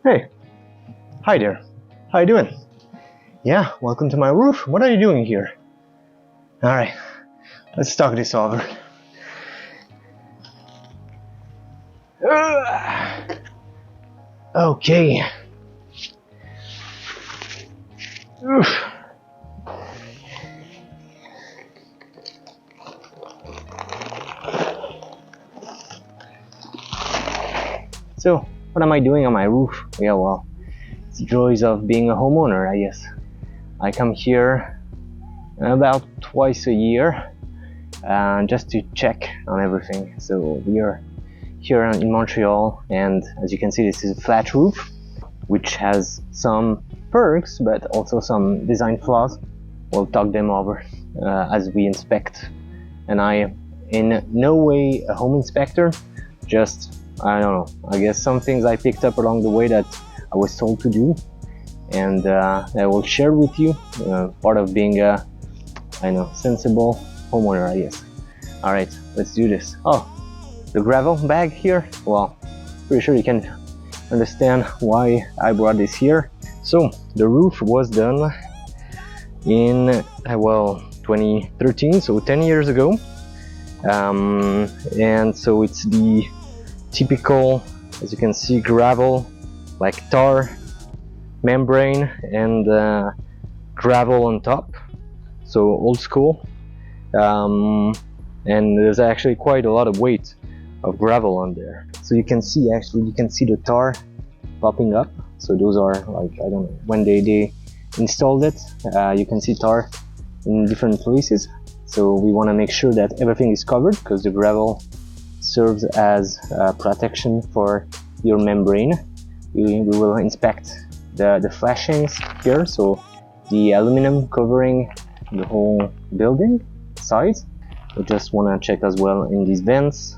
Hey, hi there. How you doing? Yeah, welcome to my roof. What are you doing here? Alright, let's talk this over. Okay. Oof. So, what am I doing on my roof? Yeah, well, it's the joys of being a homeowner, I guess. I come here about twice a year just to check on everything. So we are here in Montreal, and as you can see, this is a flat roof, which has some perks, but also some design flaws. We'll talk them over as we inspect. And I am in no way a home inspector, just, I don't know, I guess some things I picked up along the way that I was told to do, and I will share with you, part of being a, sensible homeowner, I guess. Alright, let's do this. Oh, the gravel bag here, well, pretty sure you can understand why I brought this here. So, the roof was done in, 2013, so 10 years ago. And so it's the typical, as you can see, gravel, like tar membrane and gravel on top, so old school. And there's actually quite a lot of weight of gravel on there, so you can see the tar popping up. So those are, like, I don't know, when they installed it, you can see tar in different places. So we want to make sure that everything is covered, because the gravel serves as protection for your membrane. We will inspect the flashings here, so the aluminum covering the whole building sides. We just want to check as well in these vents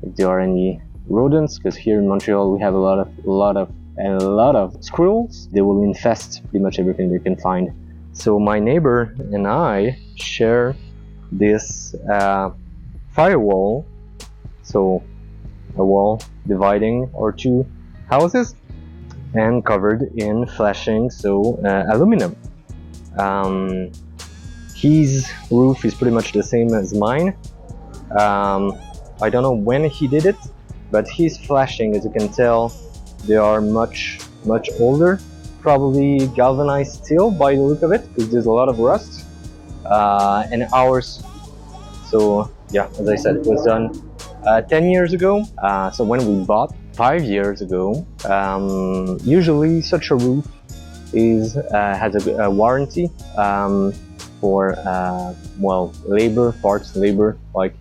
if there are any rodents, because here in Montreal we have a lot of squirrels. They will infest pretty much everything they can find. So my neighbor and I share this firewall, so a wall dividing our two houses, and covered in flashing, so aluminum. His roof is pretty much the same as mine. I don't know when he did it, but his flashing, as you can tell, they are much older, probably galvanized steel by the look of it, because there's a lot of rust. And ours, so yeah, as I said, it was done 10 years ago. So when we bought 5 years ago, usually such a roof has a warranty for labor, like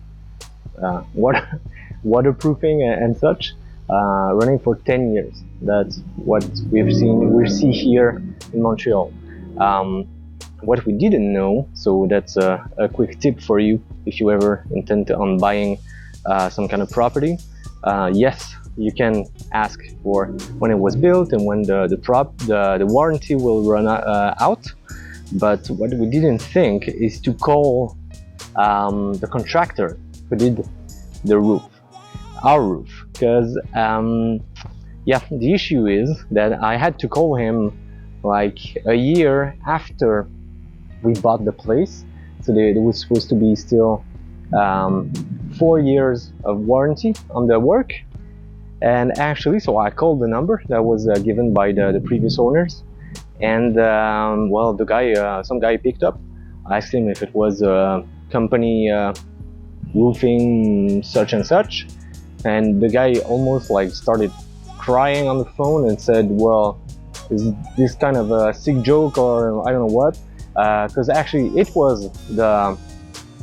waterproofing and such, running for 10 years. That's what we see here in Montreal. What we didn't know, so that's a quick tip for you if you ever intend on buying some kind of property. Yes, you can ask for when it was built and when the warranty will run out. But what we didn't think is to call the contractor who did the roof, our roof, because the issue is that I had to call him like a year after we bought the place. So there was supposed to be still 4 years of warranty on the work. And actually, so I called the number that was given by the previous owners, and the guy, some guy picked up. I asked him if it was a company roofing such and such, and the guy almost like started crying on the phone and said, well, is this kind of a sick joke or I don't know what, because actually it was the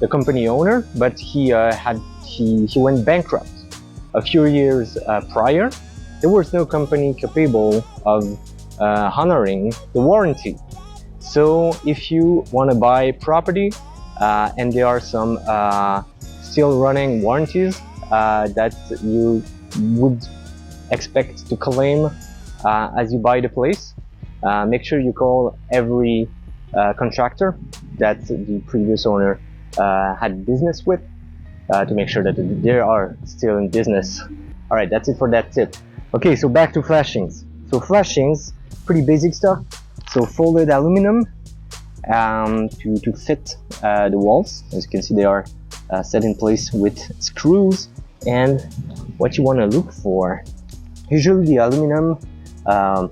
company owner, but he went bankrupt a few years prior. There was no company capable of honoring the warranty. So if you want to buy property and there are some still running warranties that you would expect to claim as you buy the place, make sure you call every contractor that the previous owner had business with to make sure that they are still in business. Alright, that's it for that tip. Okay, so back to flashings. So flashings, pretty basic stuff. So folded aluminum to fit the walls. As you can see, they are set in place with screws. And what you want to look for, usually the aluminum, I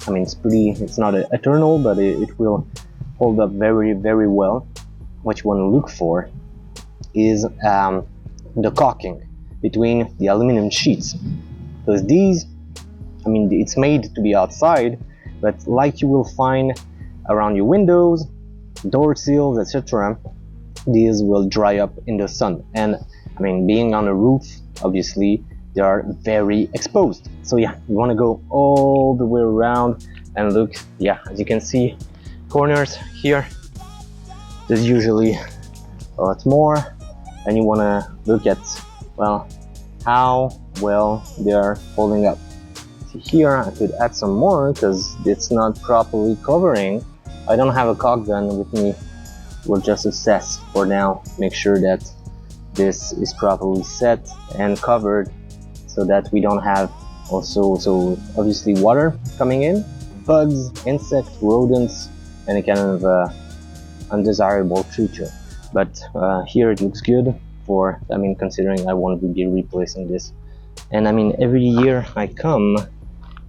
mean, it's not eternal, but it will hold up very, very well. What you want to look for is the caulking between the aluminum sheets, because these, I mean, it's made to be outside, but like you will find around your windows, door sills, etc., these will dry up in the sun. And I mean, being on a roof, obviously they are very exposed. So yeah, you want to go all the way around and look. Yeah, as you can see, corners here, there's usually a lot more, and you want to look at, well, how well they're holding up. See here, I could add some more because it's not properly covering. I don't have a caulk gun with me. We'll just assess for now, make sure that this is properly set and covered, so that we don't have also, so obviously water coming in, bugs, insects, rodents, any kind of undesirable creature. But here it looks good for, I mean, considering I want to be replacing this. And I mean, every year I come,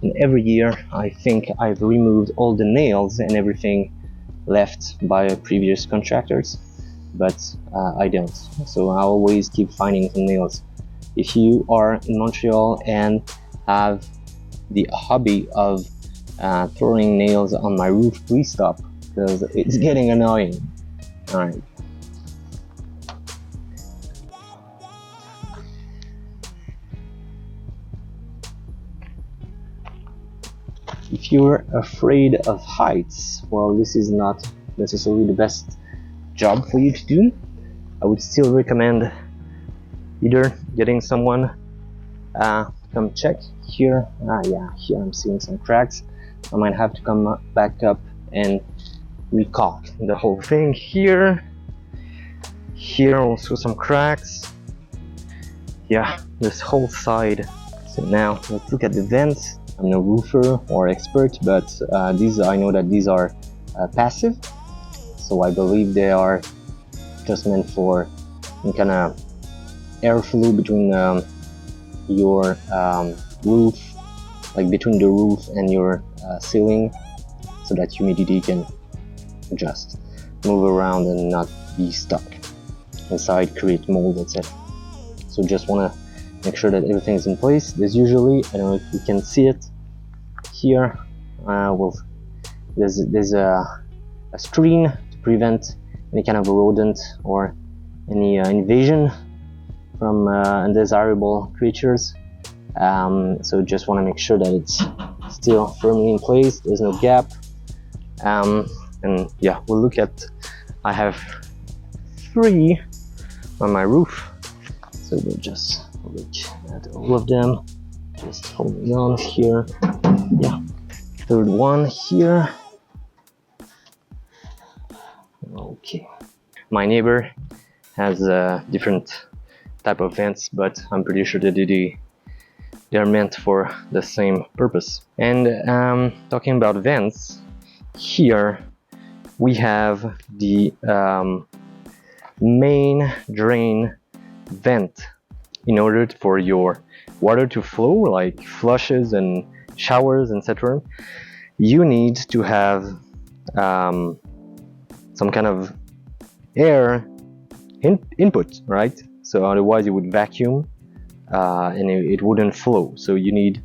and every year I think I've removed all the nails and everything left by previous contractors, but I don't. So I always keep finding some nails. If you are in Montreal and have the hobby of throwing nails on my roof, please stop, because it's getting annoying. Alright. If you're afraid of heights, well, this is not necessarily the best job for you to do. I would still recommend either getting someone come check here. Yeah, here I'm seeing some cracks. I might have to come back up and recaulk the whole thing. Here also some cracks. Yeah, this whole side. So now let's look at the vents. I'm no roofer or expert, but these, I know that these are passive, so I believe they are just meant for kind of airflow between your roof, like between the roof and your ceiling, so that humidity can just move around and not be stuck inside, create mold, etc. So just want to make sure that everything is in place. There's usually, I don't know if you can see it here, there's a screen to prevent any kind of rodent or any invasion from undesirable creatures. So just want to make sure that it's still firmly in place, there's no gap. And yeah, we'll look at, I have 3 on my roof, so we'll just look at all of them, just holding on here. Yeah, 3rd one here. Okay, my neighbor has different type of vents, but I'm pretty sure that they're meant for the same purpose. And talking about vents, here we have the main drain vent. In order for your water to flow, like flushes and showers, etc., you need to have some kind of air input, right? So otherwise it would vacuum and it wouldn't flow. So you need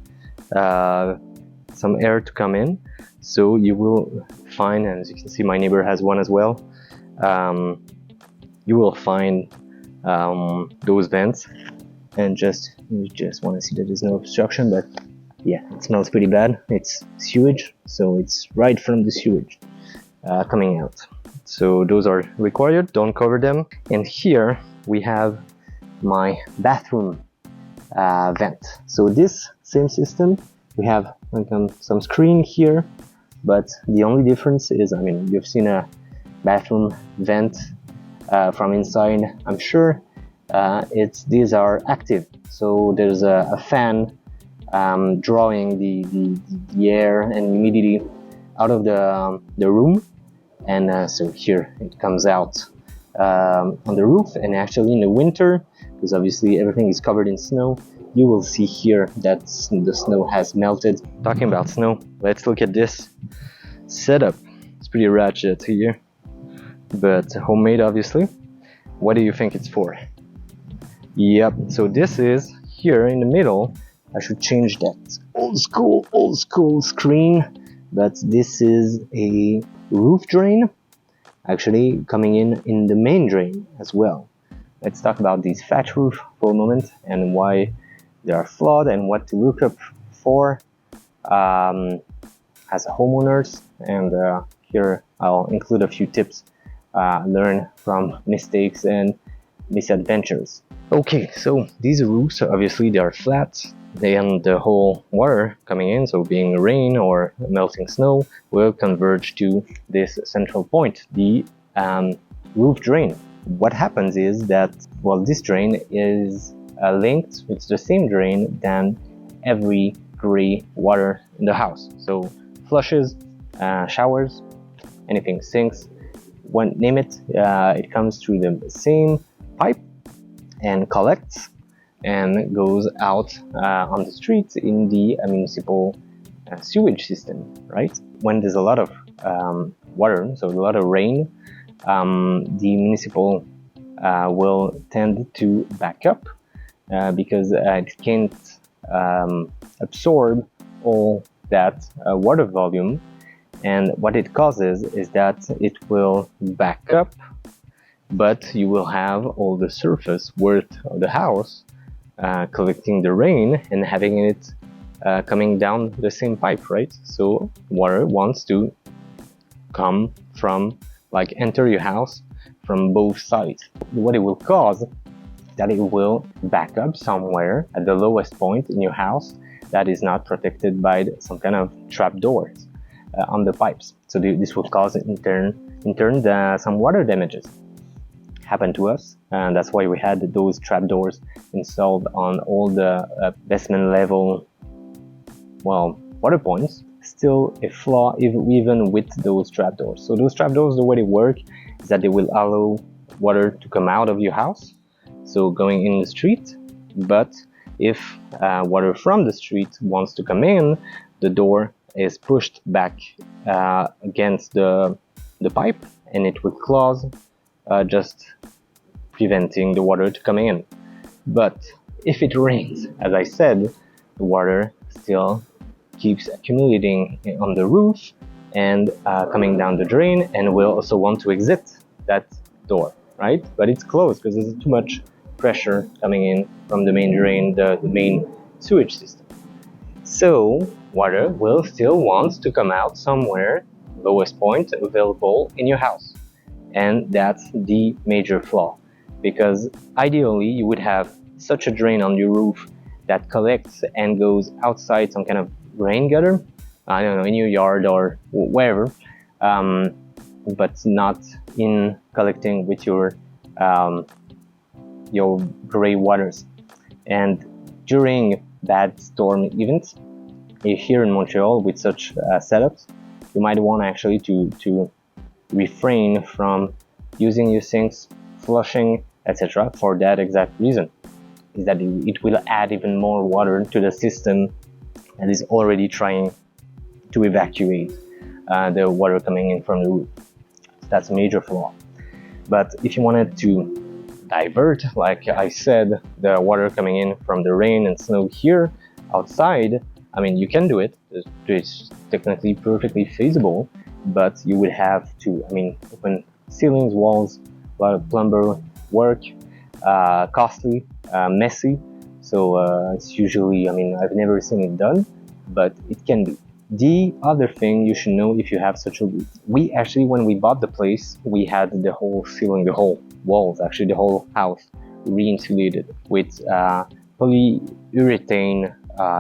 some air to come in. So you will find, and as you can see, my neighbor has one as well, you will find those vents. And you just want to see that there's no obstruction, but yeah, it smells pretty bad. It's sewage, so it's right from the sewage coming out. So those are required, don't cover them. And here we have my bathroom vent. So this same system, we have some screen here, but the only difference is, I mean, you've seen a bathroom vent from inside, I'm sure. These are active, so there's a fan drawing the air and humidity out of the room. And so here it comes out on the roof. And actually in the winter, because obviously everything is covered in snow, you will see here that the snow has melted. Talking about snow, let's look at this setup. It's pretty ratchet here, but homemade obviously. What do you think it's for? Yep, so this is here in the middle. I should change that old school screen, but this is a roof drain, actually coming in the main drain as well. Let's talk about these thatch roof for a moment and why they are flawed and what to look up for as homeowners. And here I'll include a few tips learned from mistakes and misadventures. Okay, so these roofs, obviously they are flat, then the whole water coming in, so being rain or melting snow, will converge to this central point, the roof drain. What happens is that, well, this drain is linked with the same drain than every gray water in the house. So flushes, showers, anything, sinks, name it, it comes through the same pipe and collects and goes out on the streets in the municipal sewage system, right? When there's a lot of water, so a lot of rain, the municipal will tend to back up because it can't absorb all that water volume. And what it causes is that it will back up, but you will have all the surface worth of the house collecting the rain and having it coming down the same pipe, right? So water wants to come from, like, enter your house from both sides. What it will cause, that it will back up somewhere at the lowest point in your house that is not protected by some kind of trap doors on the pipes. So this will cause in turn some water damages. Happened to us, and that's why we had those trapdoors installed on all the basement level, well, water points. Still a flaw even with those trapdoors. So those trapdoors, the way they work is that they will allow water to come out of your house, so going in the street. But if water from the street wants to come in, the door is pushed back against the pipe, and it will close, just preventing the water to come in. But if it rains, as I said, the water still keeps accumulating on the roof and coming down the drain, and will also want to exit that door, right? But it's closed because there's too much pressure coming in from the main drain, the main sewage system. So water will still want to come out somewhere, lowest point available in your house. And that's the major flaw, because ideally you would have such a drain on your roof that collects and goes outside some kind of rain gutter, I don't know, in your yard or wherever, but not in collecting with your gray waters. And during bad storm events here in Montreal with such setups, you might want actually to refrain from using your sinks, flushing, etc. for that exact reason, is that it will add even more water to the system that is already trying to evacuate the water coming in from the roof. That's a major flaw. But if you wanted to divert, like I said, the water coming in from the rain and snow here outside, I mean, you can do it. It's technically perfectly feasible, but you would have to, open ceilings, walls, a lot of plumber work, costly, messy. So it's usually, I've never seen it done, but it can be. The other thing you should know if you have such a roof, we actually, when we bought the place, we had the whole ceiling, the whole walls, actually the whole house re-insulated with polyurethane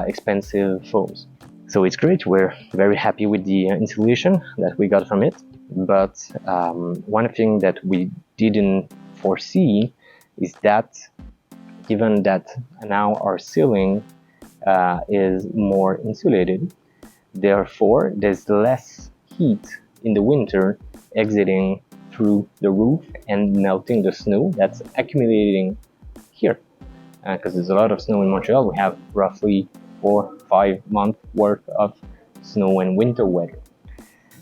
expensive foams. So it's great, we're very happy with the insulation that we got from it. But one thing that we didn't foresee is that given that now our ceiling is more insulated. Therefore, there's less heat in the winter exiting through the roof and melting the snow that's accumulating here. Because there's a lot of snow in Montreal. We have roughly 4-5 months worth of snow and winter weather.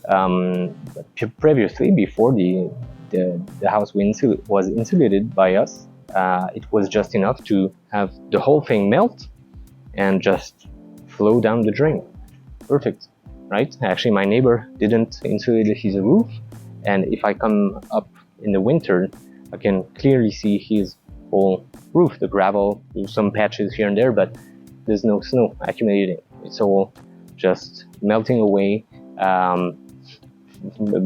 But previously, before the house was insulated by us, it was just enough to have the whole thing melt and just flow down the drain. Perfect, right? Actually, my neighbor didn't insulate his roof, and if I come up in the winter, I can clearly see his whole roof, the gravel, some patches here and there, but there's no snow accumulating. It's all just melting away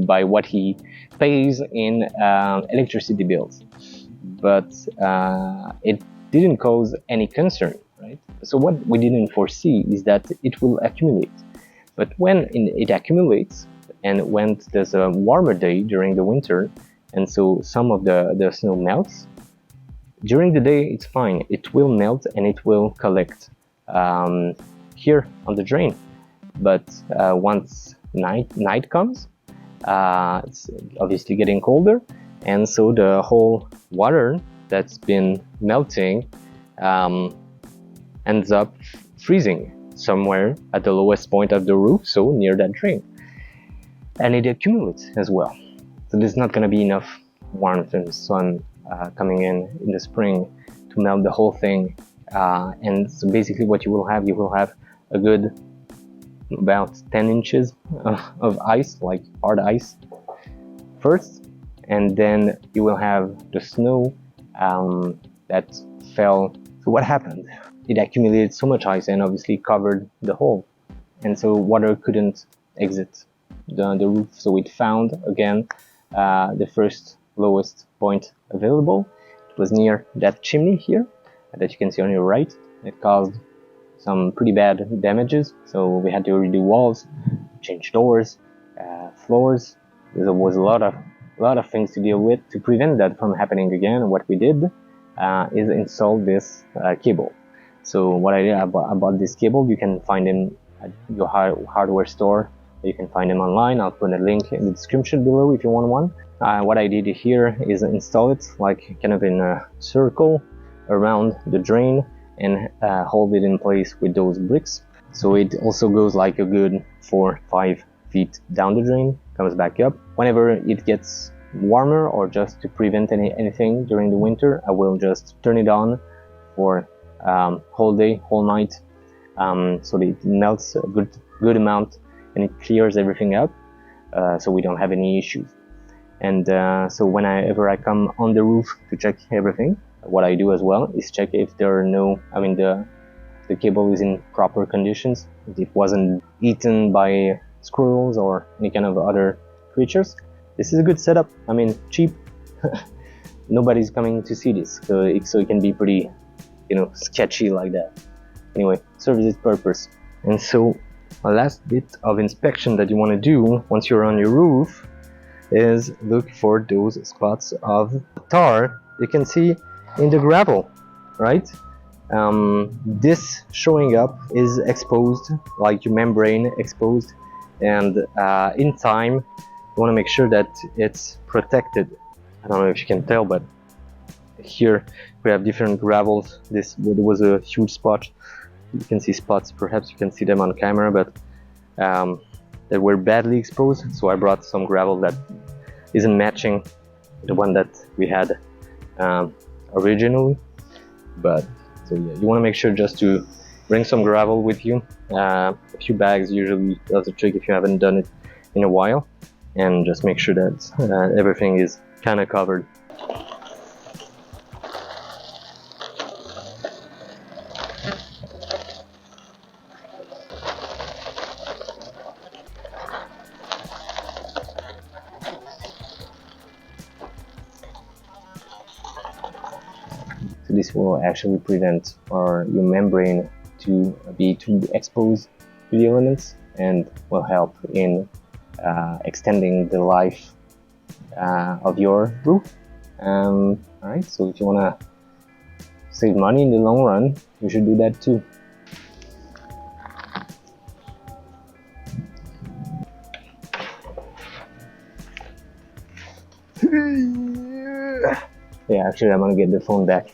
by what he pays in electricity bills. But it didn't cause any concern, right? So what we didn't foresee is that it will accumulate. But when it accumulates, and when there's a warmer day during the winter, and so some of the snow melts, during the day it's fine. It will melt and it will collect here on the drain. But once night comes, it's obviously getting colder, and so the whole water that's been melting ends up freezing somewhere at the lowest point of the roof, so near that drain, and it accumulates as well. So there's not going to be enough warmth and sun coming in the spring to melt the whole thing, and so basically what you will have a good about 10 inches of ice, like hard ice first, and then you will have the snow that fell. So what happened? It accumulated so much ice and obviously covered the hole, and so water couldn't exit the roof. So it found again the first lowest point available. It was near that chimney here that you can see on your right. It caused some pretty bad damages, so we had to redo walls, change doors, floors. There was a lot of things to deal with to prevent that from happening again. What we did is install this cable. So what I did, I bought this cable. You can find them at your hardware store. You can find them online. I'll put a link in the description below if you want one. What I did here is install it like kind of in a circle around the drain and hold it in place with those bricks. So it also goes like a good 4-5 feet down the drain, comes back up. Whenever it gets warmer, or just to prevent anything during the winter, I will just turn it on for whole day, whole night, so that it melts a good amount and it clears everything out, so we don't have any issues. And so whenever I come on the roof to check everything, what I do as well is check if there are the cable is in proper conditions, if it wasn't eaten by squirrels or any kind of other creatures. This is a good setup. I mean, cheap. Nobody's coming to see this, so it can be pretty, sketchy like that. Anyway, serves its purpose. And so a last bit of inspection that you want to do once you're on your roof is look for those spots of tar you can see in the gravel, right? This showing up is exposed, like your membrane exposed, and in time you want to make sure that it's protected. I don't know if you can tell, but here we have different gravels. There was a huge spot. You can see spots, perhaps you can see them on camera, but that were badly exposed. So I brought some gravel that isn't matching the one that we had originally. But so yeah, you want to make sure just to bring some gravel with you. A few bags usually does the trick if you haven't done it in a while, and just make sure that everything is kind of covered. So this will actually prevent your membrane to be too exposed to the elements, and will help in extending the life of your roof. Alright, so if you want to save money in the long run, you should do that too. Yeah, actually, I'm gonna get the phone back.